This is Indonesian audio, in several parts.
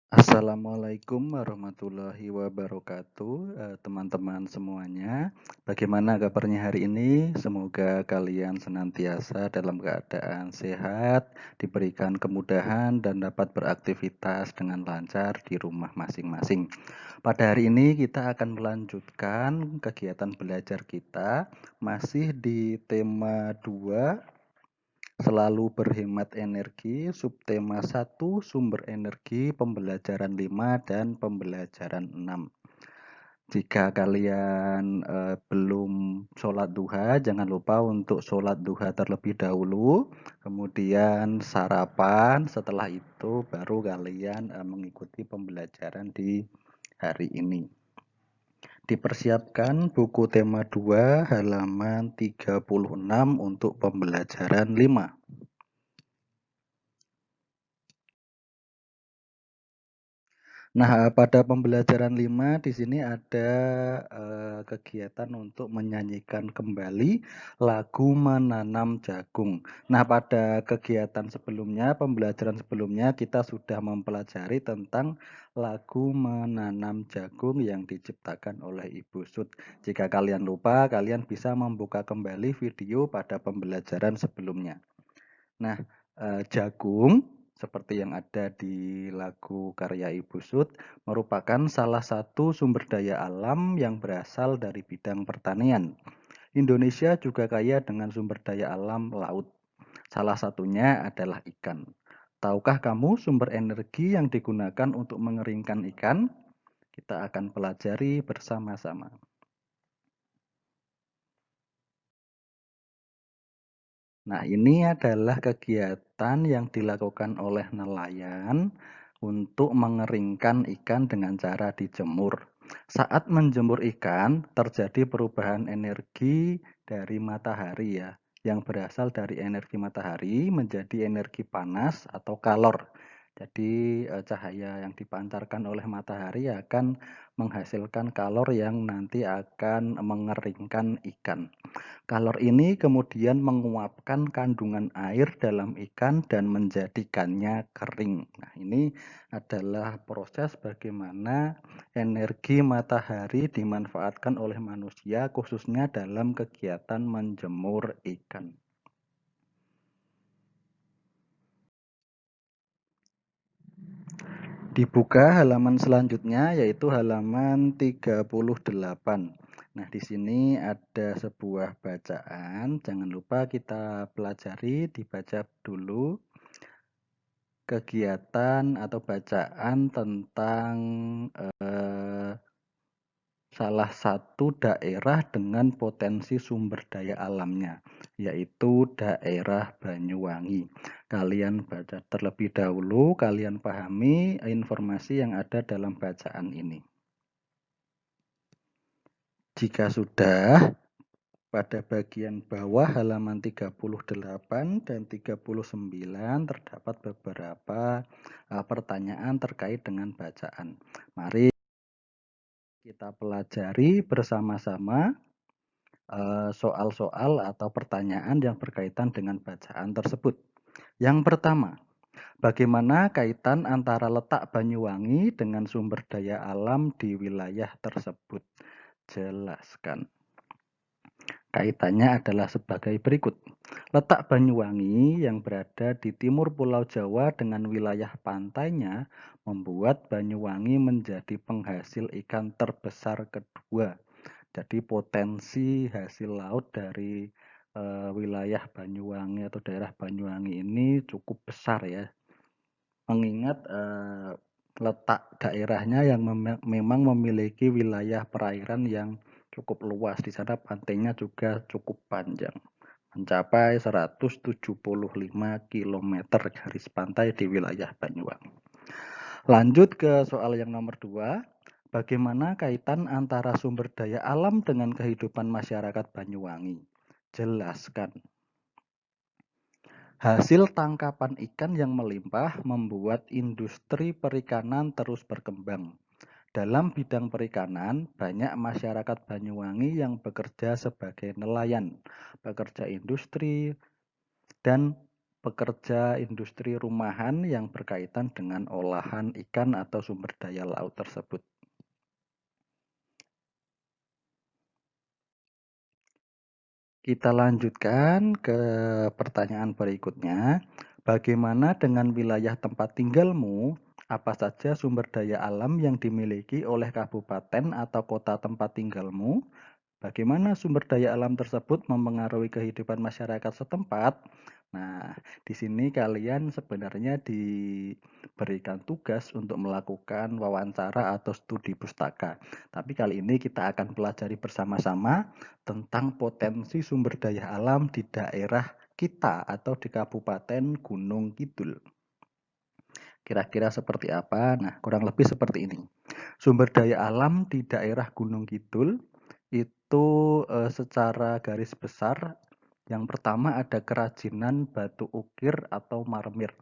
Assalamualaikum warahmatullahi wabarakatuh, teman-teman semuanya. Bagaimana kabarnya hari ini? Semoga kalian senantiasa dalam keadaan sehat, diberikan kemudahan dan dapat beraktivitas dengan lancar di rumah masing-masing. Pada hari ini kita akan melanjutkan kegiatan belajar kita masih di tema 2. Selalu berhemat energi, subtema 1, sumber energi, pembelajaran 5 dan pembelajaran 6. Jika kalian belum sholat duha, jangan lupa untuk sholat duha terlebih dahulu, kemudian sarapan, setelah itu baru kalian mengikuti pembelajaran di hari ini. Dipersiapkan buku tema 2 halaman 36 untuk pembelajaran 5. Nah, pada pembelajaran 5 di sini ada kegiatan untuk menyanyikan kembali lagu Menanam Jagung. Nah, pada kegiatan sebelumnya, pembelajaran sebelumnya kita sudah mempelajari tentang lagu Menanam Jagung yang diciptakan oleh Ibu Sud. Jika kalian lupa, kalian bisa membuka kembali video pada pembelajaran sebelumnya. Nah, jagung seperti yang ada di lagu karya Ibu Sud merupakan salah satu sumber daya alam yang berasal dari bidang pertanian. Indonesia juga kaya dengan sumber daya alam laut. Salah satunya adalah ikan. Tahukah kamu sumber energi yang digunakan untuk mengeringkan ikan? Kita akan pelajari bersama-sama. Nah, ini adalah kegiatan yang dilakukan oleh nelayan untuk mengeringkan ikan dengan cara dijemur. Saat menjemur ikan, terjadi perubahan energi dari matahari ya, yang berasal dari energi matahari menjadi energi panas atau kalor. Jadi cahaya yang dipancarkan oleh matahari akan menghasilkan kalor yang nanti akan mengeringkan ikan. Kalor ini kemudian menguapkan kandungan air dalam ikan dan menjadikannya kering. Nah, ini adalah proses bagaimana energi matahari dimanfaatkan oleh manusia khususnya dalam kegiatan menjemur ikan. Dibuka halaman selanjutnya yaitu halaman 38. Nah, di sini ada sebuah bacaan. Jangan lupa kita pelajari, dibaca dulu kegiatan atau bacaan tentang salah satu daerah dengan potensi sumber daya alamnya, yaitu daerah Banyuwangi. Kalian baca terlebih dahulu, kalian pahami informasi yang ada dalam bacaan ini. Jika sudah, pada bagian bawah halaman 38 dan 39 terdapat beberapa pertanyaan terkait dengan bacaan. Mari kita pelajari bersama-sama soal-soal atau pertanyaan yang berkaitan dengan bacaan tersebut. Yang pertama, bagaimana kaitan antara letak Banyuwangi dengan sumber daya alam di wilayah tersebut? Jelaskan. Kaitannya adalah sebagai berikut. Letak Banyuwangi yang berada di timur Pulau Jawa dengan wilayah pantainya membuat Banyuwangi menjadi penghasil ikan terbesar kedua. Jadi potensi hasil laut dari wilayah Banyuwangi atau daerah Banyuwangi ini cukup besar ya. Mengingat letak daerahnya yang memang memiliki wilayah perairan yang cukup luas. Di sana pantainya juga cukup panjang, mencapai 175 km garis pantai di wilayah Banyuwangi. Lanjut ke soal yang nomor 2. Bagaimana kaitan antara sumber daya alam dengan kehidupan masyarakat Banyuwangi? Jelaskan. Hasil tangkapan ikan yang melimpah membuat industri perikanan terus berkembang. Dalam bidang perikanan, banyak masyarakat Banyuwangi yang bekerja sebagai nelayan, pekerja industri, dan pekerja industri rumahan yang berkaitan dengan olahan ikan atau sumber daya laut tersebut. Kita lanjutkan ke pertanyaan berikutnya. Bagaimana dengan wilayah tempat tinggalmu? Apa saja sumber daya alam yang dimiliki oleh kabupaten atau kota tempat tinggalmu? Bagaimana sumber daya alam tersebut mempengaruhi kehidupan masyarakat setempat? Nah, di sini kalian sebenarnya diberikan tugas untuk melakukan wawancara atau studi pustaka. Tapi kali ini kita akan pelajari bersama-sama tentang potensi sumber daya alam di daerah kita atau di Kabupaten Gunung Kidul. Kira-kira seperti apa? Nah, kurang lebih seperti ini. Sumber daya alam di daerah Gunung Kidul itu secara garis besar yang pertama ada kerajinan batu ukir atau marmer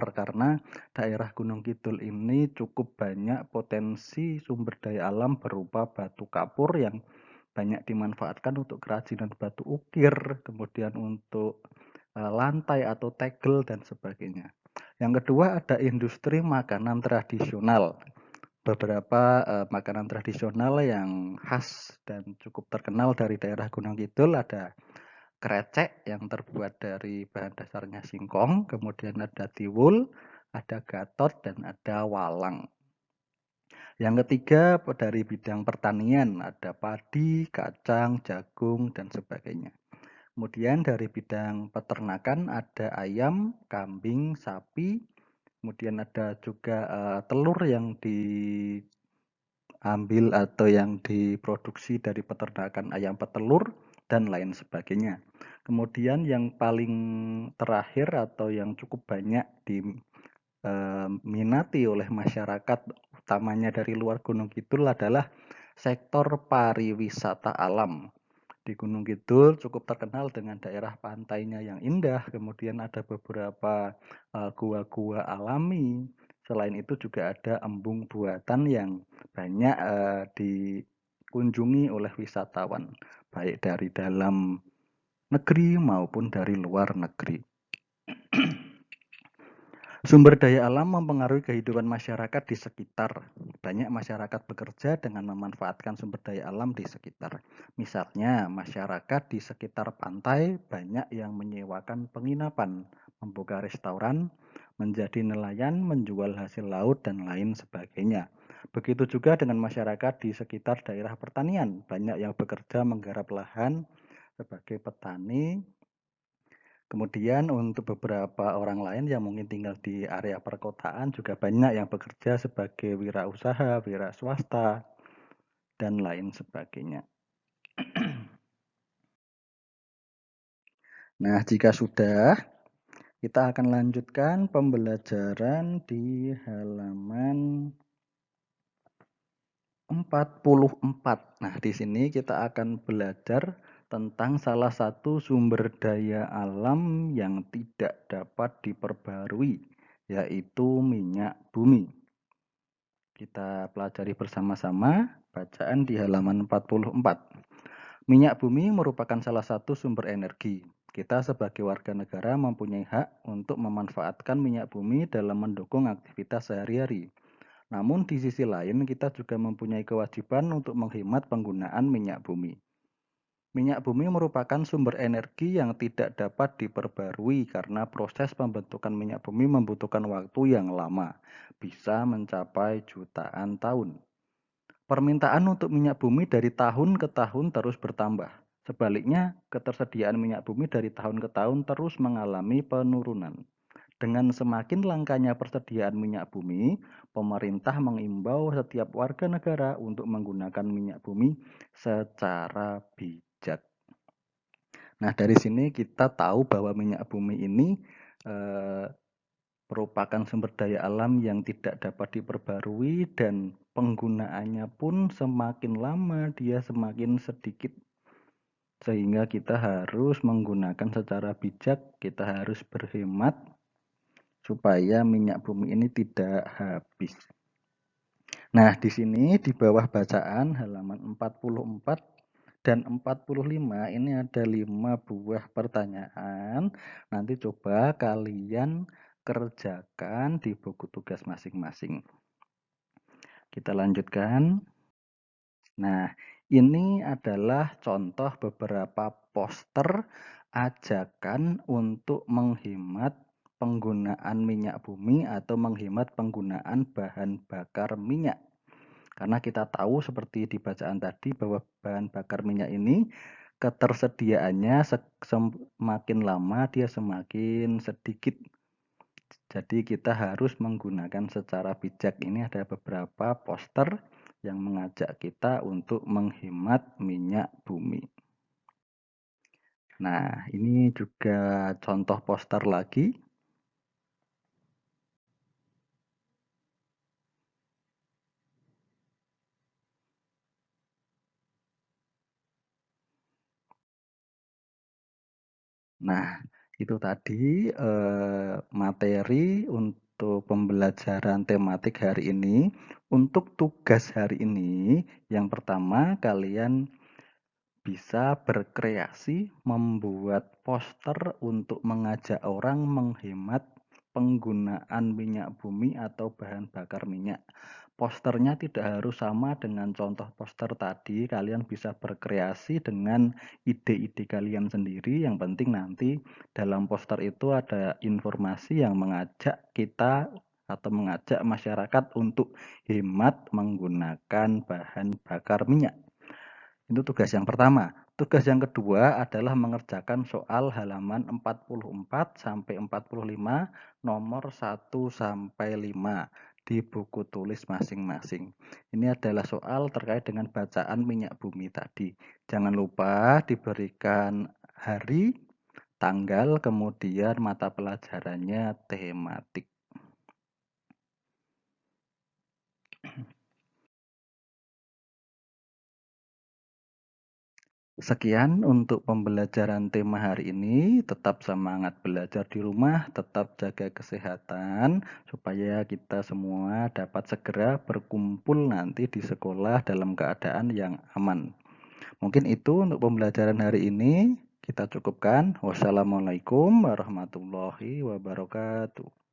karena daerah Gunung Kidul ini cukup banyak potensi sumber daya alam berupa batu kapur yang banyak dimanfaatkan untuk kerajinan batu ukir, kemudian untuk lantai atau tegel dan sebagainya. Yang kedua ada industri makanan tradisional. Beberapa makanan tradisional yang khas dan cukup terkenal dari daerah Gunung Kidul ada krecek yang terbuat dari bahan dasarnya singkong, kemudian ada tiwul, ada gatot, dan ada walang. Yang ketiga dari bidang pertanian ada padi, kacang, jagung, dan sebagainya. Kemudian dari bidang peternakan ada ayam, kambing, sapi, kemudian ada juga telur yang diambil atau yang diproduksi dari peternakan ayam petelur dan lain sebagainya. Kemudian yang paling terakhir atau yang cukup banyak diminati oleh masyarakat utamanya dari luar Gunung Kidul adalah sektor pariwisata alam. Di Gunung Kidul cukup terkenal dengan daerah pantainya yang indah, kemudian ada beberapa gua-gua alami. Selain itu juga ada embung buatan yang banyak dikunjungi oleh wisatawan, baik dari dalam negeri maupun dari luar negeri. Sumber daya alam mempengaruhi kehidupan masyarakat di sekitar. Banyak masyarakat bekerja dengan memanfaatkan sumber daya alam di sekitar. Misalnya, masyarakat di sekitar pantai banyak yang menyewakan penginapan, membuka restoran, menjadi nelayan, menjual hasil laut, dan lain sebagainya. Begitu juga dengan masyarakat di sekitar daerah pertanian. Banyak yang bekerja menggarap lahan sebagai petani. Kemudian untuk beberapa orang lain yang mungkin tinggal di area perkotaan juga banyak yang bekerja sebagai wirausaha, wira swasta, dan lain sebagainya. Nah, jika sudah, kita akan lanjutkan pembelajaran di halaman 44. Nah, di sini kita akan belajar tentang salah satu sumber daya alam yang tidak dapat diperbarui, yaitu minyak bumi. Kita pelajari bersama-sama bacaan di halaman 44. Minyak bumi merupakan salah satu sumber energi. Kita sebagai warga negara mempunyai hak untuk memanfaatkan minyak bumi dalam mendukung aktivitas sehari-hari. Namun di sisi lain kita juga mempunyai kewajiban untuk menghemat penggunaan minyak bumi. Minyak bumi merupakan sumber energi yang tidak dapat diperbarui karena proses pembentukan minyak bumi membutuhkan waktu yang lama, bisa mencapai jutaan tahun. Permintaan untuk minyak bumi dari tahun ke tahun terus bertambah. Sebaliknya, ketersediaan minyak bumi dari tahun ke tahun terus mengalami penurunan. Dengan semakin langkanya persediaan minyak bumi, pemerintah mengimbau setiap warga negara untuk menggunakan minyak bumi secara bijak. Nah, dari sini kita tahu bahwa minyak bumi ini eh, merupakan sumber daya alam yang tidak dapat diperbarui dan penggunaannya pun semakin lama dia semakin sedikit. Sehingga kita harus menggunakan secara bijak, kita harus berhemat supaya minyak bumi ini tidak habis. Nah, di sini di bawah bacaan halaman 44 dan 45 ini ada 5 buah pertanyaan. Nanti coba kalian kerjakan di buku tugas masing-masing. Kita lanjutkan. Nah, ini adalah contoh beberapa poster ajakan untuk menghemat penggunaan minyak bumi atau menghemat penggunaan bahan bakar minyak. Karena kita tahu seperti di bacaan tadi bahwa bahan bakar minyak ini ketersediaannya semakin lama dia semakin sedikit. Jadi kita harus menggunakan secara bijak. Ini ada beberapa poster yang mengajak kita untuk menghemat minyak bumi. Nah, ini juga contoh poster lagi. Nah, itu tadi materi untuk pembelajaran tematik hari ini. Untuk tugas hari ini, yang pertama kalian bisa berkreasi membuat poster untuk mengajak orang menghemat penggunaan minyak bumi atau bahan bakar minyak. Posternya tidak harus sama dengan contoh poster tadi, kalian bisa berkreasi dengan ide-ide kalian sendiri. Yang penting nanti dalam poster itu ada informasi yang mengajak kita atau mengajak masyarakat untuk hemat menggunakan bahan bakar minyak. Itu tugas yang pertama. Tugas yang kedua adalah mengerjakan soal halaman 44 sampai 45 nomor 1 sampai 5 di buku tulis masing-masing. Ini adalah soal terkait dengan bacaan minyak bumi tadi. Jangan lupa diberikan hari, tanggal, kemudian mata pelajarannya tematik. Sekian untuk pembelajaran tema hari ini. Tetap semangat belajar di rumah, tetap jaga kesehatan, supaya kita semua dapat segera berkumpul nanti di sekolah dalam keadaan yang aman. Mungkin itu untuk pembelajaran hari ini. Kita cukupkan. Wassalamualaikum warahmatullahi wabarakatuh.